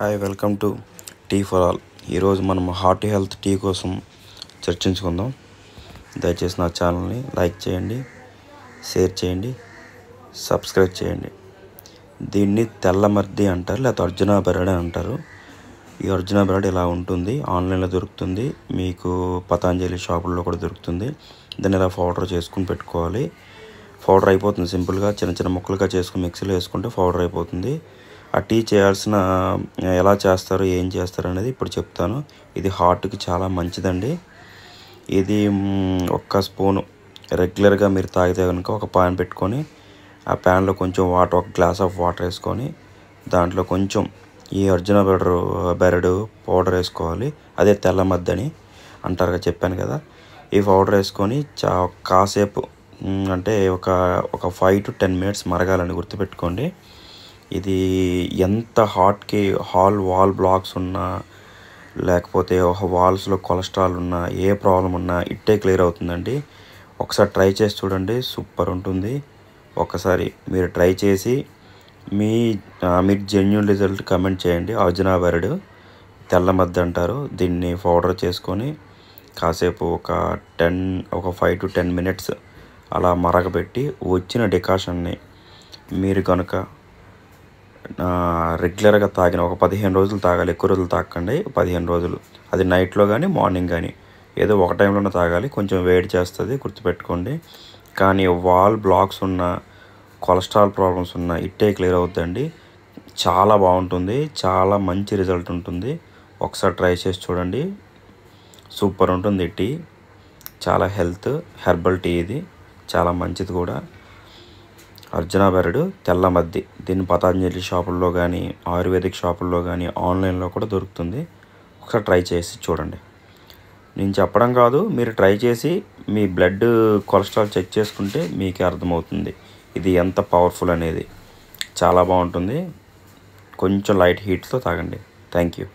Hi welcome to tea for all. ఈరోజు మనం heart health tea కోసం చర్చించుకుందాం. దయచేసి నా ఛానల్ని లైక్ చేయండి, షేర్ చేయండి, సబ్స్క్రైబ్ చేయండి. దీన్ని తెల్లమర్ది అంటారు, లేకపోతే అర్జునా బెరడ్ అంటారు. ఈ అర్జునా బెరడ్ ఇలా ఉంటుంది, ఆన్లైన్లో దొరుకుతుంది, మీకు పతాంజలి షాపుల్లో కూడా దొరుకుతుంది. దాన్ని ఇలా పౌడర్ చేసుకుని పెట్టుకోవాలి. పౌడర్ అయిపోతుంది, సింపుల్గా చిన్న చిన్న ముక్కలుగా చేసుకుని మిక్సీలో వేసుకుంటే పౌడర్ అయిపోతుంది. ఆ టీ చేయాల్సిన ఎలా చేస్తారు, ఏం చేస్తారు అనేది ఇప్పుడు చెప్తాను. ఇది హార్ట్కి చాలా మంచిదండి. ఇది ఒక్క స్పూను రెగ్యులర్గా మీరు తాగితే కనుక ఒక పాన్ పెట్టుకొని ఆ ప్యాన్లో కొంచెం వాటర్, ఒక గ్లాస్ ఆఫ్ వాటర్ వేసుకొని దాంట్లో కొంచెం ఈ అర్జునా బెరడు పౌడర్ వేసుకోవాలి. అదే తెల్లమద్దని అంటారుగా, చెప్పాను కదా. ఈ పౌడర్ వేసుకొని కాసేపు అంటే ఒక 5 to 10 minutes మరగాలని గుర్తుపెట్టుకోండి. ఇది ఎంత హార్ట్కి వాల్ బ్లాక్స్ ఉన్నా, లేకపోతే వాల్స్లో కొలెస్ట్రాల్ ఉన్నా, ఏ ప్రాబ్లం ఉన్నా ఇట్టే క్లియర్ అవుతుందండి. ఒకసారి ట్రై చేసి చూడండి, సూపర్ ఉంటుంది. ఒకసారి మీరు ట్రై చేసి మీరు జెన్యూన్ రిజల్ట్ కమెంట్ చేయండి. అర్జునా బెరడ్ తెల్లమద్ది అంటారు. దీన్ని పౌడర్ చేసుకొని కాసేపు ఒక 5 to 10 minutes అలా మరగబెట్టి వచ్చిన డికాషన్ని మీరు కనుక రెగ్యులర్గా తాగిన ఒక 15 రోజులు తాగాలి. ఎక్కువ రోజులు తాగకండి, 15 రోజులు. అది నైట్లో కానీ మార్నింగ్ కానీ ఏదో ఒక టైంలోనే తాగాలి. కొంచెం వేడి చేస్తుంది, గుర్తుపెట్టుకోండి. కానీ వాల్ బ్లాక్స్ ఉన్న, కొలెస్ట్రాల్ ప్రాబ్లమ్స్ ఉన్న ఇట్టే క్లియర్ అవుతుందండి. చాలా బాగుంటుంది, చాలా మంచి రిజల్ట్ ఉంటుంది. ఒకసారి ట్రై చేసి చూడండి, సూపర్ ఉంటుంది. టీ చాలా హెర్బల్ టీ, ఇది చాలా మంచిది కూడా. అర్జునా బెరడ్ తెల్లమద్ది. దీన్ని పతాంజలి షాపుల్లో కానీ, ఆయుర్వేదిక్ షాపుల్లో కానీ, ఆన్లైన్లో కూడా దొరుకుతుంది. ఒకసారి ట్రై చేసి చూడండి. నేను చెప్పడం కాదు, మీరు ట్రై చేసి మీ బ్లడ్ కొలెస్ట్రాల్ చెక్ చేసుకుంటే మీకే అర్థమవుతుంది ఇది ఎంత పవర్ఫుల్ అనేది. చాలా బాగుంటుంది. కొంచెం లైట్ హీట్తో తాగండి. Thank you.